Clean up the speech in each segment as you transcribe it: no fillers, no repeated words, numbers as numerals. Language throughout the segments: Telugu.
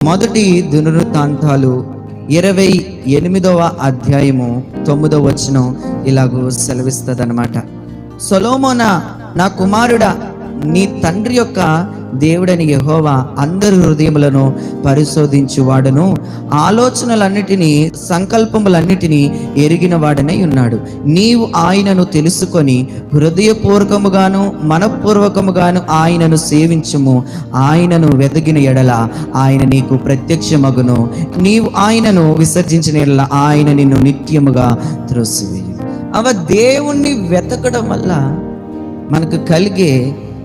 మొదటి దినవృత్తాంతాలు 28వ అధ్యాయము 9వ వచనం ఇలాగూ సెలవిస్తుంది అనమాట. సొలొమోనా, నా కుమారుడా, నీ తండ్రి యొక్క దేవుడని యెహోవా అందరి హృదయములను పరిశోధించువాడును, ఆలోచనలన్నిటినీ సంకల్పములన్నిటినీ ఎరిగిన వాడనై ఉన్నాడు. నీవు ఆయనను తెలుసుకొని హృదయపూర్వకముగాను మనఃపూర్వకముగాను ఆయనను సేవించుము. ఆయనను వెతికిన ఎడల ఆయన నీకు ప్రత్యక్షమగును. నీవు ఆయనను విసర్జించిన ఎడల ఆయన నిన్ను నిత్యముగా త్రోసివేయు. దేవుణ్ణి వెతకడం వల్ల మనకు కలిగే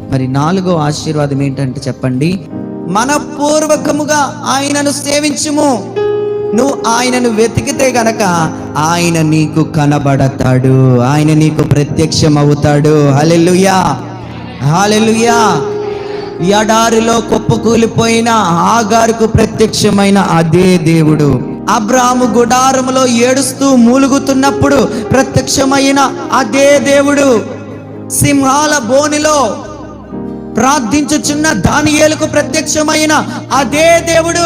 మరి 4వ ఆశీర్వాదం ఏంటంటే చెప్పండి, మనపూర్వకముగా ఆయనను సేవించుము. నువ్వు ఆయనను వెతికితే గనక ఆయన నీకు కనబడతాడు, ఆయన నీకు ప్రత్యక్షమవుతాడు. హల్లెలూయా, హల్లెలూయా. ఎడారిలో కుప్పకూలిపోయిన హాగారుకు ప్రత్యక్షమైన అదే దేవుడు, అబ్రాహాము గుడారములో ఏడుస్తూ మూలుగుతున్నప్పుడు ప్రత్యక్షమైన అదే దేవుడు, సింహాల బోనిలో ప్రార్థించుచున్న దానియేలుకు ప్రత్యక్షమైన అదే దేవుడు,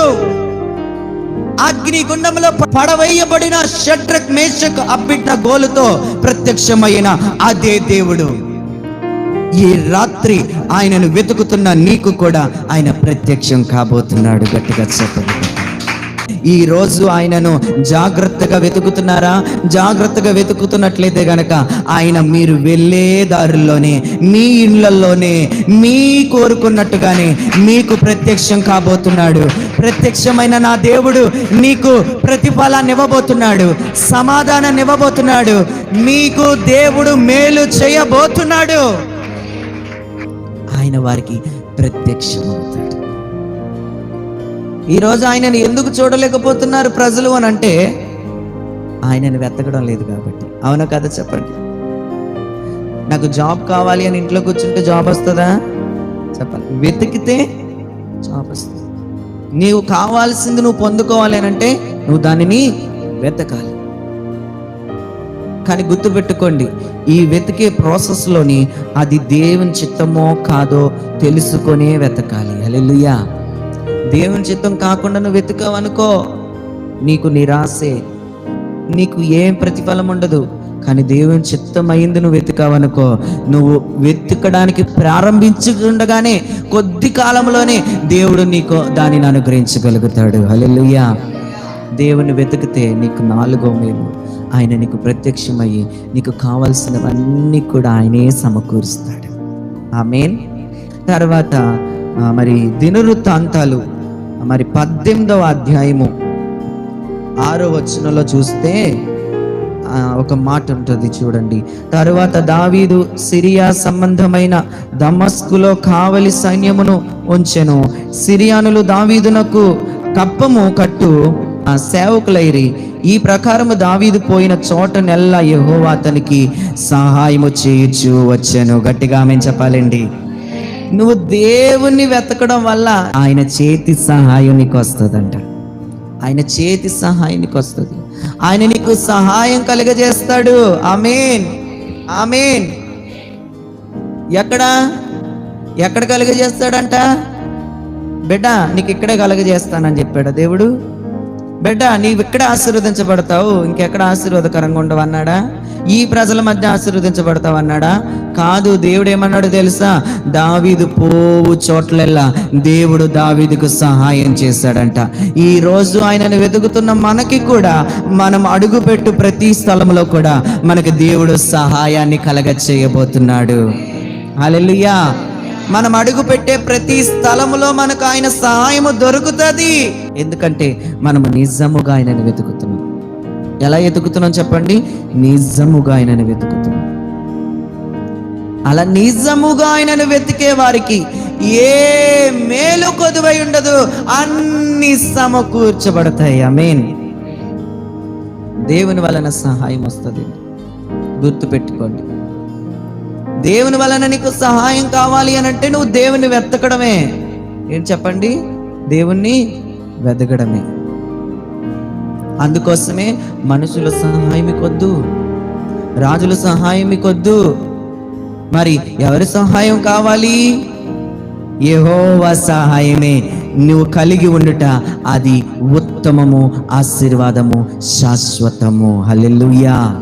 అగ్నిగుండంలో పడవేయబడిన షడ్రక్ మేషక్ అబేద్నెగోలతో ప్రత్యక్షమైన అదే దేవుడు ఈ రాత్రి ఆయనను వెతుకుతున్న నీకు కూడా ఆయన ప్రత్యక్షం కాబోతున్నాడు. గట్టిగా చెప్పండి. ఈ రోజు ఆయనను జాగ్రత్తగా వెతుకుతున్నారా? జాగ్రత్తగా వెతుకుతున్నట్లయితే గనక ఆయన మీరు వెళ్ళే దారుల్లోనే, మీ ఇళ్లలోనే, మీ కోరుకున్నట్టుగానే మీకు ప్రత్యక్షం కాబోతున్నాడు. ప్రత్యక్షమైన నా దేవుడు నీకు ప్రతిఫలాన్ని ఇవ్వబోతున్నాడు, సమాధానాన్ని ఇవ్వబోతున్నాడు. మీకు దేవుడు మేలు చేయబోతున్నాడు. ఆయన వారికి ప్రత్యక్షమవుతాడు. ఈరోజు ఆయనను ఎందుకు చూడలేకపోతున్నారు ప్రజలు అని అంటే, ఆయనను వెతకడం లేదు కాబట్టి. అవునా కదా చెప్పండి. నాకు జాబ్ కావాలి అని ఇంట్లో కూర్చుంటే జాబ్ వస్తుందా? చెప్పండి. వెతికితే జాబ్ వస్తుంది. నీవు కావాల్సింది నువ్వు పొందుకోవాలి అని అంటే నువ్వు దానిని వెతకాలి. కానీ గుర్తుపెట్టుకోండి, ఈ వెతికే ప్రాసెస్లోని అది దేవుని చిత్తమో కాదో తెలుసుకొనే వెతకాలి. హల్లెలూయా. దేవుని చిత్తం కాకుండా నువ్వు వెతుకావనుకో, నీకు నిరాశే, నీకు ఏం ప్రతిఫలం ఉండదు. కానీ దేవుని చిత్తం అయింది నువ్వు వెతుకావనుకో, నువ్వు వెతకడానికి ప్రారంభించుకుండగానే కొద్ది కాలంలోనే దేవుడు నీకు దానిని అనుగ్రహించగలుగుతాడు. హల్లెలూయా. దేవుని వెతికితే నీకు 4వ మేలు, ఆయన నీకు ప్రత్యక్షమయ్యి నీకు కావాల్సినవన్నీ కూడా ఆయనే సమకూరుస్తాడు. ఆమేన్. తర్వాత మరి దినవృత్తాంతాలు మరి 18వ అధ్యాయము 6వ వచనంలో చూస్తే ఒక మాట ఉంటుంది చూడండి. తరువాత దావీదు సిరియా సంబంధమైన దమస్కులో కావలి సైన్యమును ఉంచెను. సిరియానులు దావీదునకు కప్పము కట్టు సేవకులైరి. ఈ ప్రకారము దావీదు పోయిన చోట నెల్ల యెహోవా అతనికి సహాయము చేయుచు వచ్చెను. గట్టిగా ఆమేన్ చెప్పాలండి. నువ్వు దేవుణ్ణి వెతకడం వల్ల ఆయన చేతి సహాయం నీకు వస్తుందంట. ఆయన చేతి సహాయం నీకు వస్తుంది. ఆయన నీకు సహాయం కలుగజేస్తాడు. ఆమేన్, ఆమేన్. ఎక్కడ కలుగజేస్తాడంట? బిడ్డ నీకు ఇక్కడే కలుగజేస్తానని చెప్పాడు దేవుడు. బిడ్డ నీవు ఇక్కడ ఆశీర్వదించబడతావు, ఇంకెక్కడ ఆశీర్వాదకరంగా ఉండవు అన్నాడా? ఈ ప్రజల మధ్య ఆశీర్వదించబడతావు అన్నాడా? కాదు. దేవుడు ఏమన్నాడు తెలుసా? దావీదు పోవు చోట్లెల్లా దేవుడు దావీదుకు సహాయం చేశాడంట. ఈ రోజు ఆయనను వెతుకుతున్న మనకి కూడా, మనం అడుగుపెట్టు ప్రతి స్థలంలో కూడా మనకి దేవుడు సహాయాన్ని కలగ చేయబోతున్నాడు. హల్లెలూయా. మనం అడుగు పెట్టే ప్రతి స్థలములో మనకు ఆయన సహాయము దొరుకుతుంది. ఎందుకంటే మనము నిజముగా ఆయనను వెతుకుతున్నాం. ఎలా వెతుకుతున్నాం చెప్పండి? నిజముగా ఆయనను వెతుకుతున్నాం. అలా నిజముగా ఆయనను వెతికే వారికి ఏ మేలు కొదువై ఉండదు, అన్ని సమకూర్చబడతాయి. ఆమేన్. దేవుని వలన సహాయం వస్తుంది. గుర్తుపెట్టుకోండి. దేవుని వలన నీకు సహాయం కావాలి అని అంటే నువ్వు దేవుని వెతకడమే. ఏం చెప్పండి? దేవుణ్ణి వెతకడమే. అందుకోసమే మనుషుల సహాయం మీకొద్దు, రాజుల సహాయం మీకొద్దు. మరి ఎవరి సహాయం కావాలి? యెహోవా సహాయమే నువ్వు కలిగి ఉండుట అది ఉత్తమము, ఆశీర్వాదము, శాశ్వతము. హల్లెలూయా.